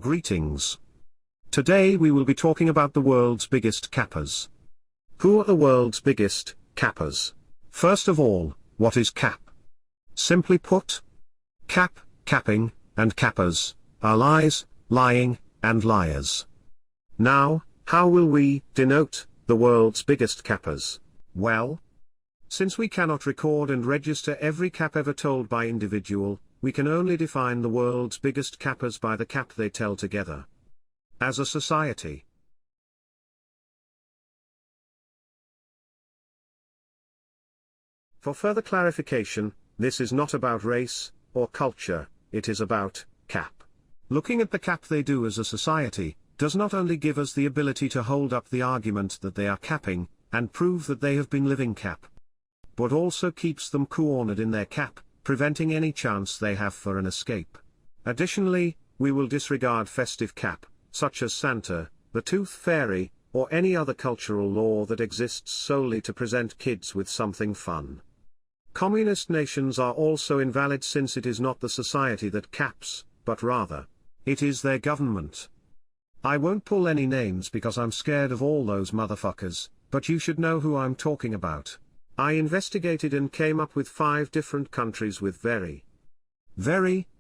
Greetings. Today we will be talking about the world's biggest kappas. Who are the world's biggest kappas? First of all, what is kap? Simply put, kap, capping, and kappas are lies, lying, and liars. Now, how will we denote the world's biggest kappas? Well, since we cannot record and register every kap ever told by individual, we can only define the world's biggest kappas by the kap they tell together. As a society. For further clarification, this is not about race or culture, it is about kap. Looking at the kap they do as a society does not only give us the ability to hold up the argument that they are capping and prove that they have been living kap, but also keeps them cornered in their kap, preventing any chance they have for an escape. Additionally, we will disregard festive kap, such as Santa, the Tooth Fairy, or any other cultural law that exists solely to present kids with something fun. Communist nations are also invalid since it is not the society that caps, but rather, it is their government. I won't pull any names because I'm scared of all those motherfuckers, but you should know who I'm talking about. I investigated and came up with 5 different countries with very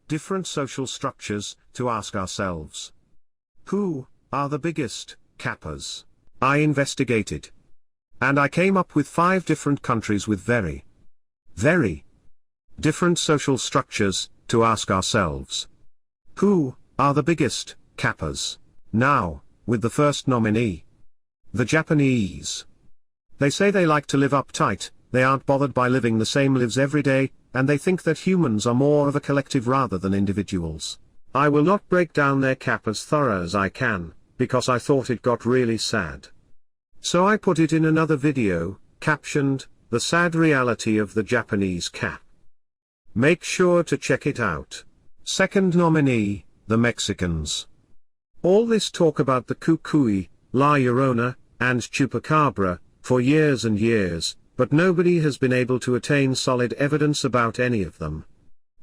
different social structures, to ask ourselves, who are the biggest kappas? I investigated. And I came up with 5 different countries with very different social structures, to ask ourselves, who are the biggest kappas? Now, with the first nominee, the Japanese. They say they like to live uptight, they aren't bothered by living the same lives every day, and they think that humans are more of a collective rather than individuals. I will not break down their kap as thorough as I can, because I thought it got really sad. So I put it in another video, captioned, The Sad Reality of the Japanese Kap. Make sure to check it out. Second nominee, the Mexicans. All this talk about the Cucuy, La Llorona, and Chupacabra, for years and years, but nobody has been able to attain solid evidence about any of them.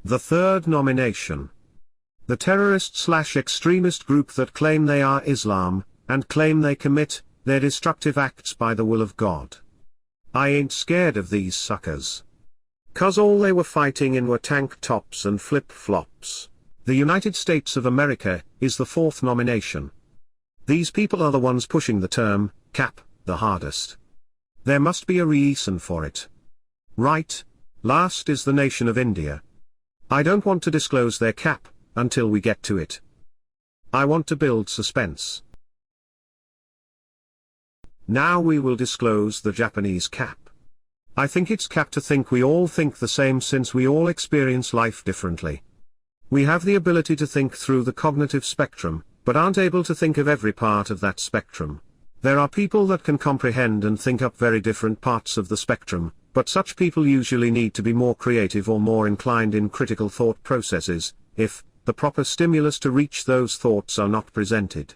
The third nomination. The terrorist/extremist group that claim they are Islam, and claim they commit their destructive acts by the will of God. I ain't scared of these suckers. 'Cause all they were fighting in were tank tops and flip-flops. The United States of America is the 4th nomination. These people are the ones pushing the term kap the hardest. There must be a reason for it. Right. Last is the nation of India. I don't want to disclose their kap until we get to it. I want to build suspense. Now we will disclose the Japanese kap. I think it's kap to think we all think the same since we all experience life differently. We have the ability to think through the cognitive spectrum, but aren't able to think of every part of that spectrum. There are people that can comprehend and think up very different parts of the spectrum, but such people usually need to be more creative or more inclined in critical thought processes, if the proper stimulus to reach those thoughts are not presented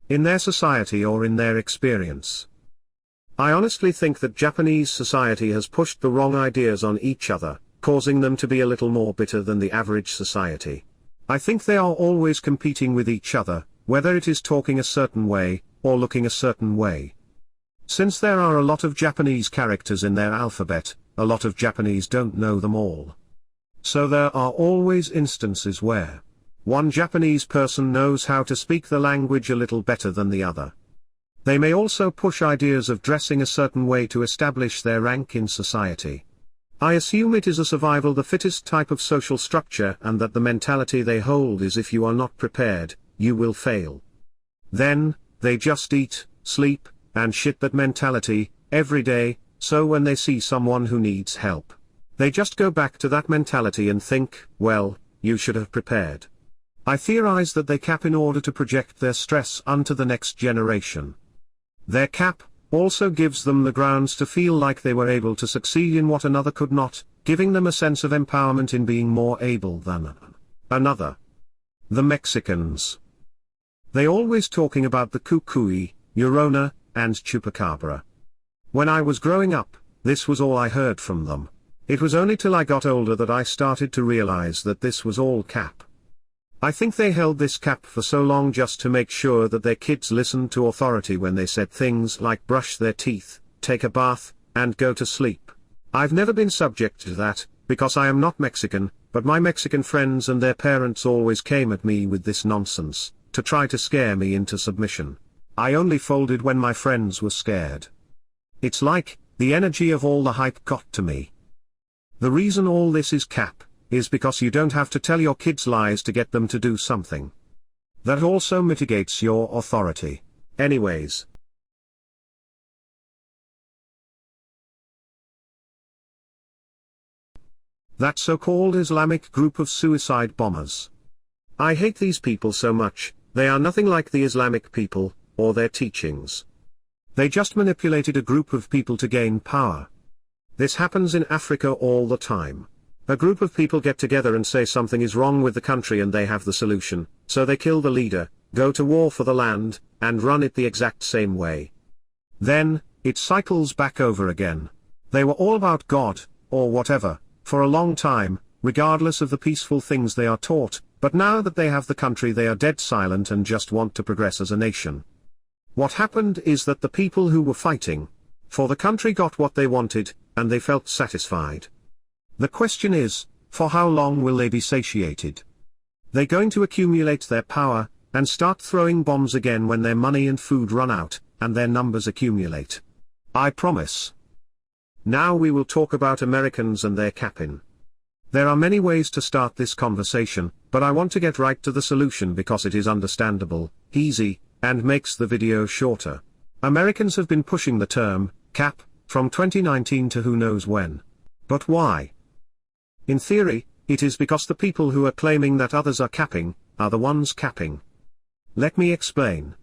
in their society or in their experience. I honestly think that Japanese society has pushed the wrong ideas on each other, causing them to be a little more bitter than the average society. I think they are always competing with each other, whether it is talking a certain way, or looking a certain way. Since there are a lot of Japanese characters in their alphabet, a lot of Japanese don't know them all. So there are always instances where one Japanese person knows how to speak the language a little better than the other. They may also push ideas of dressing a certain way to establish their rank in society. I assume it is a survival the fittest type of social structure and that the mentality they hold is if you are not prepared, you will fail. Then, they just eat, sleep, and shit that mentality, every day, so when they see someone who needs help, they just go back to that mentality and think, well, you should have prepared. I theorize that they kap in order to project their stress onto the next generation. Their kap also gives them the grounds to feel like they were able to succeed in what another could not, giving them a sense of empowerment in being more able than another. The Mexicans. They always talking about the Cucuy, Llorona, and Chupacabra. When I was growing up, this was all I heard from them. It was only till I got older that I started to realize that this was all kap. I think they held this cap for so long just to make sure that their kids listened to authority when they said things like brush their teeth, take a bath, and go to sleep. I've never been subject to that, because I am not Mexican, but my Mexican friends and their parents always came at me with this nonsense, to try to scare me into submission. I only folded when my friends were scared. It's like, the energy of all the hype got to me. The reason all this is cap, is because you don't have to tell your kids lies to get them to do something. That also mitigates your authority. Anyways. That so-called Islamic group of suicide bombers. I hate these people so much. They are nothing like the Islamic people, or their teachings. They just manipulated a group of people to gain power. This happens in Africa all the time. A group of people get together and say something is wrong with the country and they have the solution, so they kill the leader, go to war for the land, and run it the exact same way. Then, it cycles back over again. They were all about God, or whatever, for a long time, regardless of the peaceful things they are taught, but now that they have the country they are dead silent and just want to progress as a nation. What happened is that the people who were fighting for the country got what they wanted, and they felt satisfied. The question is, for how long will they be satiated? They're going to accumulate their power, and start throwing bombs again when their money and food run out, and their numbers accumulate. I promise. Now we will talk about Americans and their capping. There are many ways to start this conversation, but I want to get right to the solution because it is understandable, easy, and makes the video shorter. Americans have been pushing the term, cap, from 2019 to who knows when. But why? In theory, it is because the people who are claiming that others are capping, are the ones capping. Let me explain.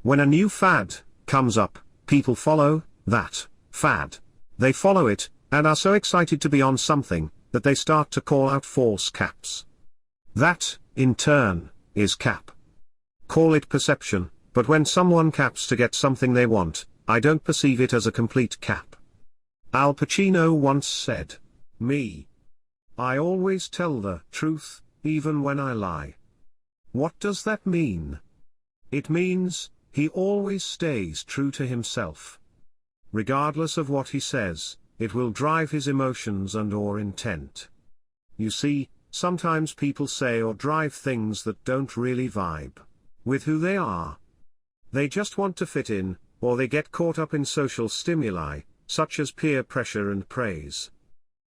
When a new fad comes up, people follow that fad. They follow it, and are so excited to be on something, that they start to call out false caps. That, in turn, is cap. Call it perception, but when someone caps to get something they want, I don't perceive it as a complete cap. Al Pacino once said, "Me. I always tell the truth, even when I lie." What does that mean? It means, he always stays true to himself. Regardless of what he says, it will drive his emotions and/or intent. You see, sometimes people say or drive things that don't really vibe with who they are. They just want to fit in, or they get caught up in social stimuli, such as peer pressure and praise.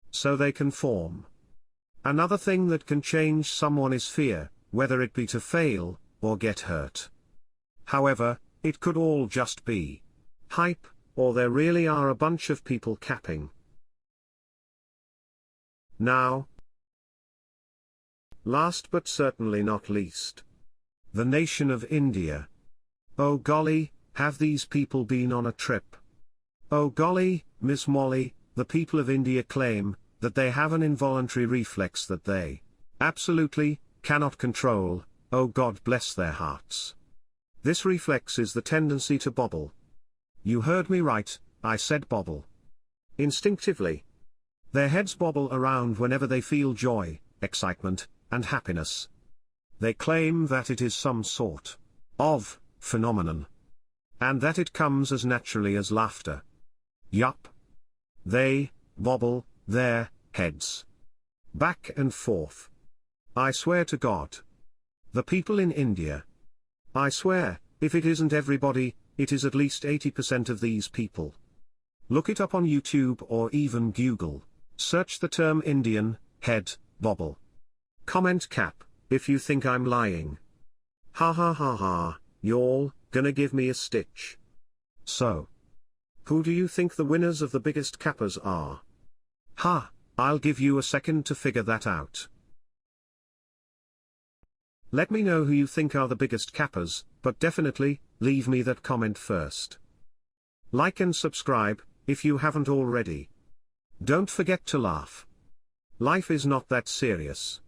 So they conform. Another thing that can change someone is fear, whether it be to fail, or get hurt. However, it could all just be hype, or there really are a bunch of people capping. Now, last but certainly not least, the nation of India. Oh golly, have these people been on a trip? Oh golly, Miss Molly, the people of India claim that they have an involuntary reflex that they absolutely cannot control. Oh God bless their hearts. This reflex is the tendency to bobble. You heard me right, I said bobble. Instinctively. Their heads bobble around whenever they feel joy, excitement, and happiness. They claim that it is some sort of phenomenon, and that it comes as naturally as laughter. Yup. They bobble their heads back and forth. I swear to God. The people in India. I swear, if it isn't everybody, it is at least 80% of these people. Look it up on YouTube or even Google. Search the term Indian head bobble. Comment cap if you think I'm lying. Ha ha ha ha, y'all gonna give me a stitch. So, who do you think the winners of the biggest cappers are? Ha, I'll give you a second to figure that out. Let me know who you think are the biggest cappers, but definitely, leave me that comment first. Like and subscribe, if you haven't already. Don't forget to laugh. Life is not that serious.